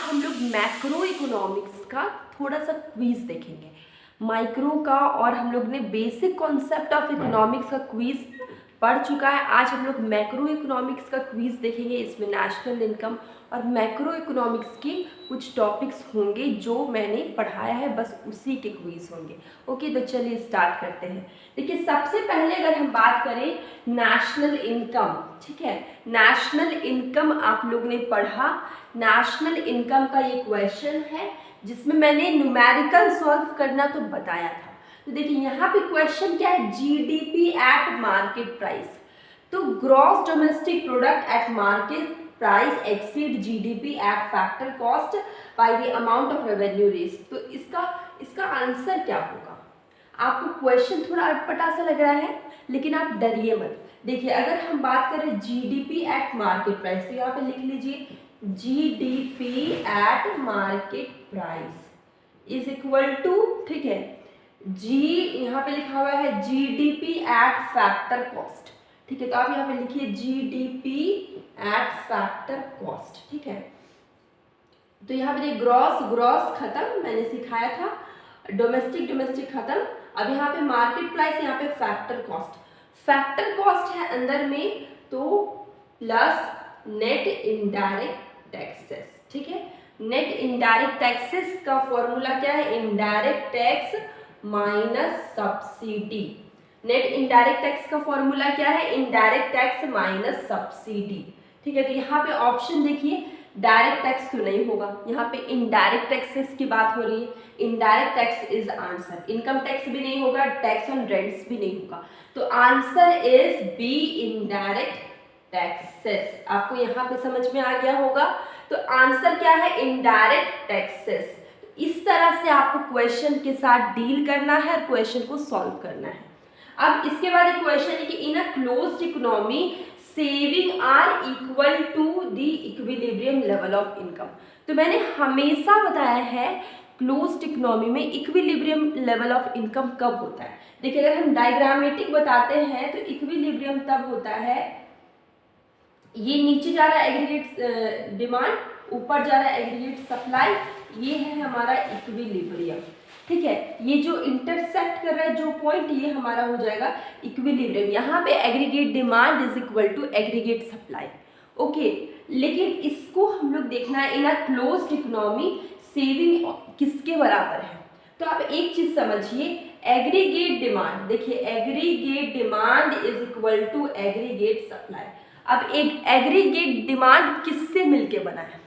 हम लोग macro economics का थोड़ा सा क्विज देखेंगे। माइक्रो का और हम लोग ने बेसिक कॉन्सेप्ट ऑफ इकोनॉमिक्स का क्विज पढ़ चुका है। आज हम लोग मैक्रो इकोनॉमिक्स का क्विज देखेंगे। इसमें नेशनल इनकम और मैक्रो इकोनॉमिक्स के कुछ टॉपिक्स होंगे जो मैंने पढ़ाया है, बस उसी के क्विज होंगे। ओके, तो चलिए स्टार्ट करते हैं। देखिए, सबसे पहले अगर हम बात करें नेशनल इनकम, ठीक है, नेशनल इनकम आप लोग ने पढ़ा। नेशनल इनकम का ये क्वेश्चन है जिसमें मैंने न्यूमेरिकल सॉल्व करना तो बताया था। तो देखिए यहाँ पे क्वेश्चन क्या है, जीडीपी एट मार्केट प्राइस। तो gross domestic product at market price exceed GDP at factor cost by the amount of revenue raised. तो इसका आंसर क्या होगा? आपको क्वेश्चन थोड़ा अटपटा सा लग रहा है, लेकिन आप डरिए मत। देखिए, अगर हम बात करें जीडीपी एट मार्केट प्राइस, तो यहाँ पे लिख लीजिए GDP at market price is equal to, ठीक है, जी यहाँ पे लिखा हुआ है जीडीपी एट फैक्टर कॉस्ट, ठीक है। तो आप यहाँ पे लिखिए जीडीपी एट फैक्टर कॉस्ट, ठीक है। तो यहाँ पे ग्रॉस खत्म, मैंने सिखाया था, डोमेस्टिक खत्म। अब यहाँ पे मार्केट प्राइस, यहाँ पे फैक्टर कॉस्ट है अंदर में, तो प्लस नेट इनडायरेक्ट टैक्सेस, ठीक है। नेट इनडायरेक्ट टैक्सेस का फॉर्मूला क्या है? Indirect tax minus subsidy. Net indirect tax का फॉर्मूला क्या है? इनडायरेक्ट टैक्स माइनस सब्सिडी, ठीक है। तो यहाँ पे ऑप्शन देखिए, डायरेक्ट टैक्स तो नहीं होगा, यहाँ पे इनडायरेक्ट टैक्सेस की बात हो रही है। Indirect tax is answer. Income tax भी नहीं होगा, टैक्स ऑन रेंट्स भी नहीं होगा, तो answer is B, indirect taxes. आपको यहाँ पे समझ में आ गया होगा। तो आंसर क्या है? Indirect taxes. इस तरह से आपको क्वेश्चन के साथ डील करना है और क्वेश्चन को सॉल्व करना है। अब इसके बाद एक क्वेश्चन है कि in a closed economy saving are equal to the equilibrium level of income. तो मैंने हमेशा बताया है क्लोज्ड इकोनॉमी में इक्विलिब्रियम लेवल ऑफ इनकम कब होता है। देखिए, अगर हम डायग्रामेटिक बताते हैं तो इक्विलिब्रियम तब होता है, ये नीचे जा रहा है एग्रीगेट डिमांड, ऊपर जा रहा है एग्रीगेट सप्लाई, ये है हमारा इक्विलिब्रियम, ठीक है। ये जो इंटरसेक्ट कर रहा है जो पॉइंट, ये हमारा हो जाएगा इक्विलिब्रियम। यहाँ पे aggregate demand is equal to aggregate supply, okay. लेकिन इसको हम लोग देखना है in a closed economy saving किसके बराबर है। तो आप एक चीज समझिए, एग्रीगेट डिमांड, देखिए aggregate demand is equal to aggregate supply. अब एक एग्रीगेट डिमांड किससे मिलके बना है?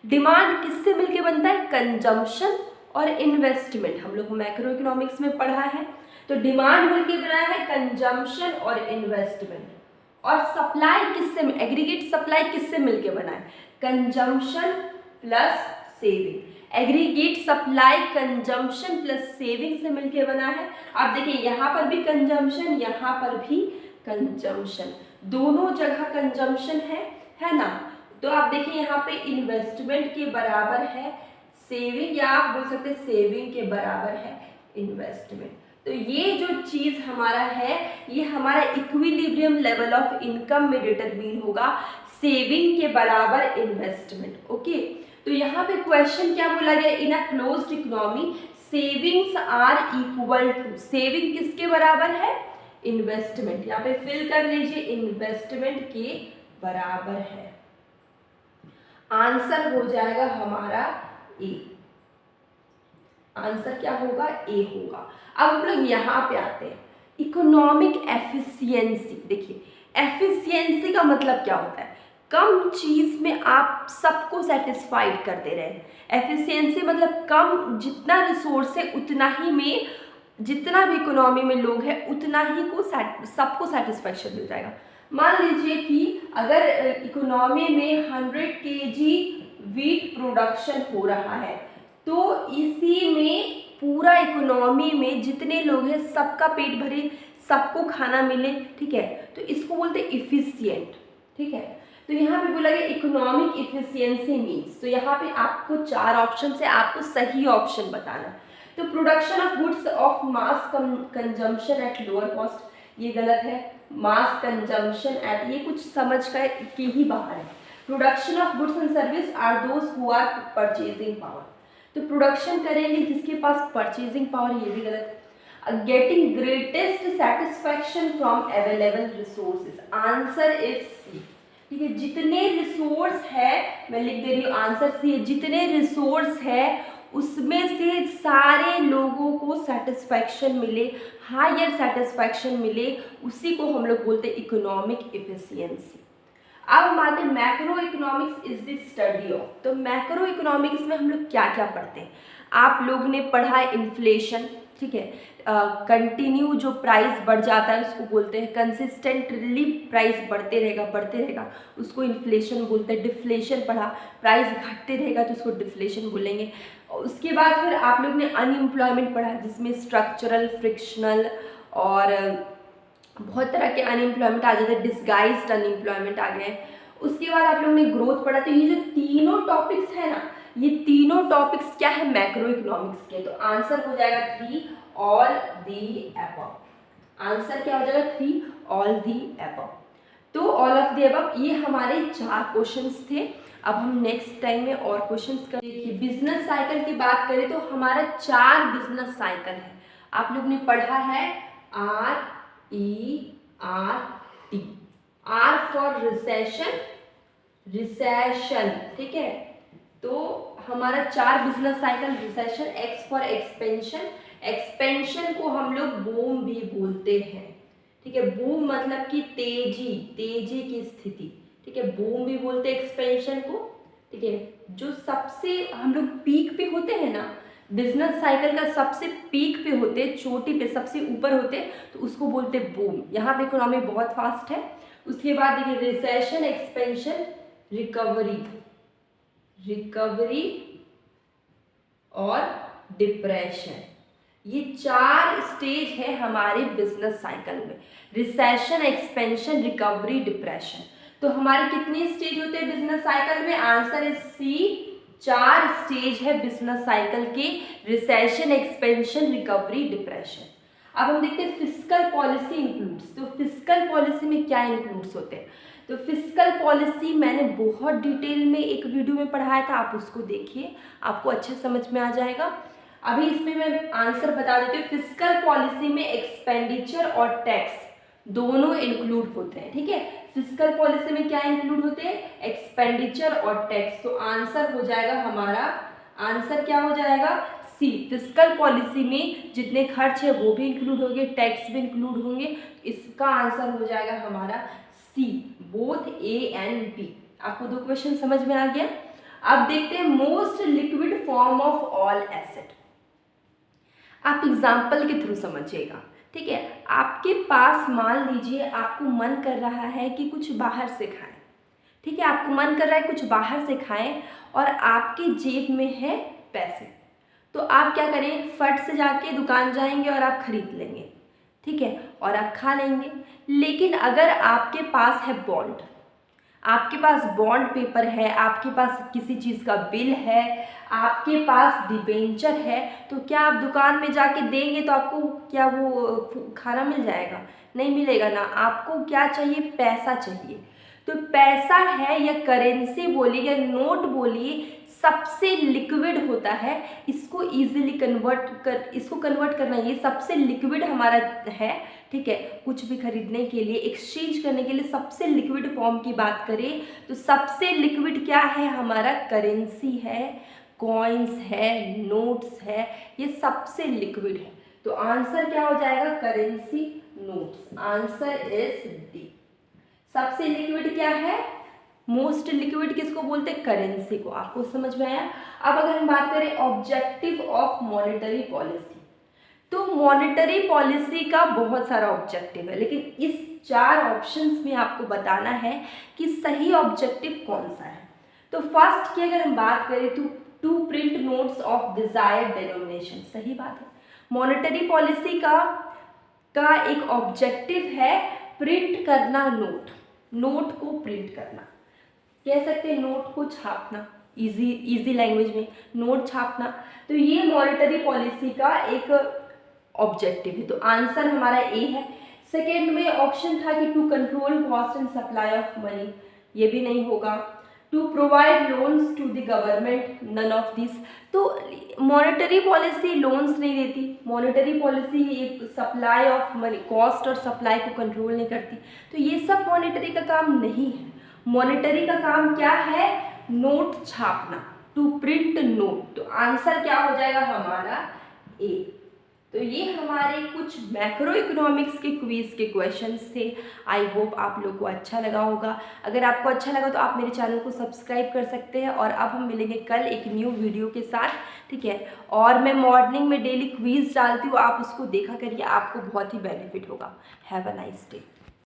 डिमांड किससे मिलके बनता है? कंजम्पशन और इन्वेस्टमेंट। हम लोग मैक्रो इकोनॉमिक्स में पढ़ा है। तो डिमांड मिलके बना है कंजम्पशन और इन्वेस्टमेंट। और सप्लाई किससे, एग्रीगेट सप्लाई किससे मिलके बना है? Consumption plus saving. Aggregate supply consumption plus saving से मिलके बना है। आप देखिए, यहाँ पर भी कंजम्पशन, यहाँ पर भी कंजम्पशन, दोनों जगह कंजम्पशन है ना। तो आप देखिए यहाँ पे इन्वेस्टमेंट के बराबर है सेविंग, या आप बोल सकते हैं सेविंग के बराबर है इन्वेस्टमेंट। तो ये जो चीज हमारा है, ये हमारा इक्विलिब्रियम लेवल ऑफ इनकम में डिटरमिन होगा, सेविंग के बराबर इन्वेस्टमेंट, ओके। तो यहाँ पे क्वेश्चन क्या बोला गया? In a closed economy savings are equal to, saving किसके बराबर है? इन्वेस्टमेंट। यहाँ पे फिल कर लीजिए, इन्वेस्टमेंट के बराबर है। आंसर हो जाएगा हमारा ए। आंसर क्या होगा? ए होगा। अब हम लोग यहाँ पे आते हैं, इकोनॉमिक एफिशिएंसी। देखिए, एफिशिएंसी का मतलब क्या होता है? कम चीज में आप सबको सेटिस्फाइड कर दे रहे हैं। एफिशिएंसी मतलब कम, जितना रिसोर्स है उतना ही में, जितना भी इकोनॉमी में लोग हैं उतना ही को सबको सेटिस्फैक्शन मिल जाएगा। मान लीजिए कि अगर इकोनॉमी में 100 kg वीट प्रोडक्शन हो रहा है, तो इसी में पूरा इकोनॉमी में जितने लोग हैं सबका पेट भरे, सबको खाना मिले, ठीक है। तो इसको बोलते हैं इफिशिएंट, ठीक है। तो यहाँ पे बोला गया इकोनॉमिक इफिशियंसी मीन्स, तो यहाँ पे आपको 4 ऑप्शन से आपको सही ऑप्शन बताना। तो production of goods of mass consumption at lower cost, ये गलत है। मास कंजम्पशन एट, ये कुछ समझ का के ही बाहर है। Production of goods and service are those who are purchasing power. तो प्रोडक्शन करेंगे जिसके पास परचेजिंग पावर, ये भी गलत है। Getting greatest satisfaction from available resources, answer is C. ठीक है, जितने रिसोर्स है, मैं लिख दे रही हूँ आंसर सी है, जितने रिसोर्स है उसमें से सारे लोगों को सेटिस्फैक्शन मिले, हायर सेटिस्फैक्शन मिले, उसी को हम लोग बोलते हैं इकोनॉमिक एफिशिएंसी। अब हम आते हैं macro economics is the study of. तो मैक्रो इकोनॉमिक्स में हम लोग क्या क्या पढ़ते हैं? आप लोग ने पढ़ा है इन्फ्लेशन, ठीक है, कंटिन्यू जो प्राइस बढ़ जाता है उसको बोलते हैं, कंसिस्टेंटली प्राइस बढ़ते रहेगा उसको इन्फ्लेशन बोलते हैं। डिफ्लेशन पढ़ा, प्राइस घटते रहेगा तो उसको डिफ्लेशन बोलेंगे। उसके बाद फिर आप लोग ने अनएम्प्लॉयमेंट पढ़ा जिसमें स्ट्रक्चरल, फ्रिक्शनल और बहुत तरह के अनएम्प्लॉयमेंट आ जाते हैं, डिस्गाइज्ड अनएम्प्लॉयमेंट आ गए। उसके बाद आप लोगों ने ग्रोथ पढ़ा। तो ये जो तीनों टॉपिक्स है ना, ये तीनों टॉपिक्स क्या है मैक्रो इकोनॉमिक्स के। तो आंसर हो जाएगा 3 ऑल दी अबव। आंसर क्या हो जाएगा? 3 ऑल दी अबव। तो ऑल ऑफ दी अबव, ये हमारे 4 क्वेश्चंस थे। अब हम नेक्स्ट टाइम में और क्वेश्चंस करें। देखिए बिजनेस साइकिल की बात करें तो हमारा 4 बिजनेस साइकिल है। आप लोग ने पढ़ा है RERT, R फॉर रिसेशन, ठीक है। तो हमारा 4 business cycle recession, X for expansion, expansion को हम लोग बूम भी बोलते हैं, ठीक है। बूम मतलब कि तेजी की स्थिति, ठीक है, बूम भी बोलते हैं एक्सपेंशन को, ठीक है। जो सबसे हम लोग पीक पे होते हैं ना, बिजनेस साइकिल का सबसे पीक पे होते, चोटी पे सबसे ऊपर होते, तो उसको बोलते बूम। यहाँ पे इकोनॉमी बहुत फास्ट है। उसके बाद देखिए रिसेशन, एक्सपेंशन, रिकवरी और डिप्रेशन, ये 4 स्टेज है हमारे बिजनेस साइकिल में। Recession, expansion, recovery, depression. तो हमारे कितने स्टेज होते हैं बिजनेस साइकिल में? आंसर इज सी, 4 स्टेज है बिजनेस साइकिल के, रिसेशन, एक्सपेंशन, रिकवरी, डिप्रेशन। अब हम देखते हैं फिस्कल पॉलिसी इंक्लूड्स। तो फिस्कल पॉलिसी में क्या इंक्लूड्स होते हैं? तो फिस्कल पॉलिसी मैंने बहुत डिटेल में एक वीडियो में पढ़ाया था, आप उसको देखिए, आपको अच्छे समझ में आ जाएगा। अभी इसमें मैं आंसर बता देती हूँ। फिस्कल पॉलिसी में एक्सपेंडिचर और टैक्स दोनों इंक्लूड होते हैं, ठीक है। फिस्कल पॉलिसी में क्या इंक्लूड होते हैं? एक्सपेंडिचर और टैक्स। तो आंसर हो जाएगा हमारा, आंसर क्या हो जाएगा? सी। फिस्कल पॉलिसी में जितने खर्च है वो भी इंक्लूड होंगे, टैक्स भी इंक्लूड होंगे। इसका आंसर हो जाएगा हमारा सी, बोथ ए एंड बी। आपको 2 क्वेश्चन समझ में आ गया। अब देखते हैं most liquid form of all asset. आप एग्जाम्पल के थ्रू समझिएगा, ठीक है। आपके पास मान लीजिए आपको मन कर रहा है कि कुछ बाहर से खाएं, ठीक है, आपको मन कर रहा है कुछ बाहर से खाएं और आपकी जेब में है पैसे, तो आप क्या करें? फट से जाके दुकान जाएंगे और आप खरीद लेंगे, ठीक है, और आप खा लेंगे। लेकिन अगर आपके पास है बॉन्ड, आपके पास बॉन्ड पेपर है, आपके पास किसी चीज़ का बिल है, आपके पास डिबेंचर है, तो क्या आप दुकान में जाके देंगे तो आपको क्या वो खाना मिल जाएगा? नहीं मिलेगा ना। आपको क्या चाहिए? पैसा चाहिए। तो पैसा है या करेंसी बोलिए या नोट बोलिए, सबसे लिक्विड होता है। इसको इजीली इसको कन्वर्ट करना, ये सबसे लिक्विड हमारा है, ठीक है। कुछ भी खरीदने के लिए, एक्सचेंज करने के लिए सबसे लिक्विड फॉर्म की बात करें तो सबसे लिक्विड क्या है? हमारा करेंसी है, कॉइन्स है, नोट्स है, ये सबसे लिक्विड है। तो आंसर क्या हो जाएगा? Currency, notes. Answer is D. सबसे लिक्विड क्या है? मोस्ट लिक्विड किसको बोलते हैं? करेंसी को। आपको समझ में आया? अब अगर हम बात करें ऑब्जेक्टिव ऑफ मॉनेटरी पॉलिसी, तो मॉनेटरी पॉलिसी का बहुत सारा ऑब्जेक्टिव है, लेकिन इस 4 ऑप्शंस में आपको बताना है कि सही ऑब्जेक्टिव कौन सा है। तो फर्स्ट की अगर हम बात करें तो to print notes of desired denomination, सही बात है। मॉनेटरी पॉलिसी का एक ऑब्जेक्टिव है प्रिंट करना, नोट को प्रिंट करना, कह सकते हैं नोट को छापना, इजी लैंग्वेज में नोट छापना। तो ये मॉनेटरी पॉलिसी का एक ऑब्जेक्टिव है। तो आंसर हमारा ए है। सेकेंड में ऑप्शन था कि to control cost and supply of money, ये भी नहीं होगा। To provide loans to the government, none of this. तो मॉनेटरी पॉलिसी लोन्स नहीं देती, मॉनेटरी पॉलिसी एक सप्लाई ऑफ मनी, कॉस्ट और सप्लाई को कंट्रोल नहीं करती, तो ये सब मॉनेटरी का काम नहीं है। मॉनेटरी का काम क्या है? नोट छापना, टू प्रिंट नोट। तो आंसर क्या हो जाएगा हमारा? ए। तो ये हमारे कुछ मैक्रो इकोनॉमिक्स के क्विज के क्वेश्चंस थे। आई होप आप लोग को अच्छा लगा होगा। अगर आपको अच्छा लगा तो आप मेरे चैनल को सब्सक्राइब कर सकते हैं। और अब हम मिलेंगे कल एक न्यू वीडियो के साथ, ठीक है। और मैं मॉर्निंग में डेली क्विज डालती हूँ, आप उसको देखा करिए, आपको बहुत ही बेनिफिट होगा। Have a nice day.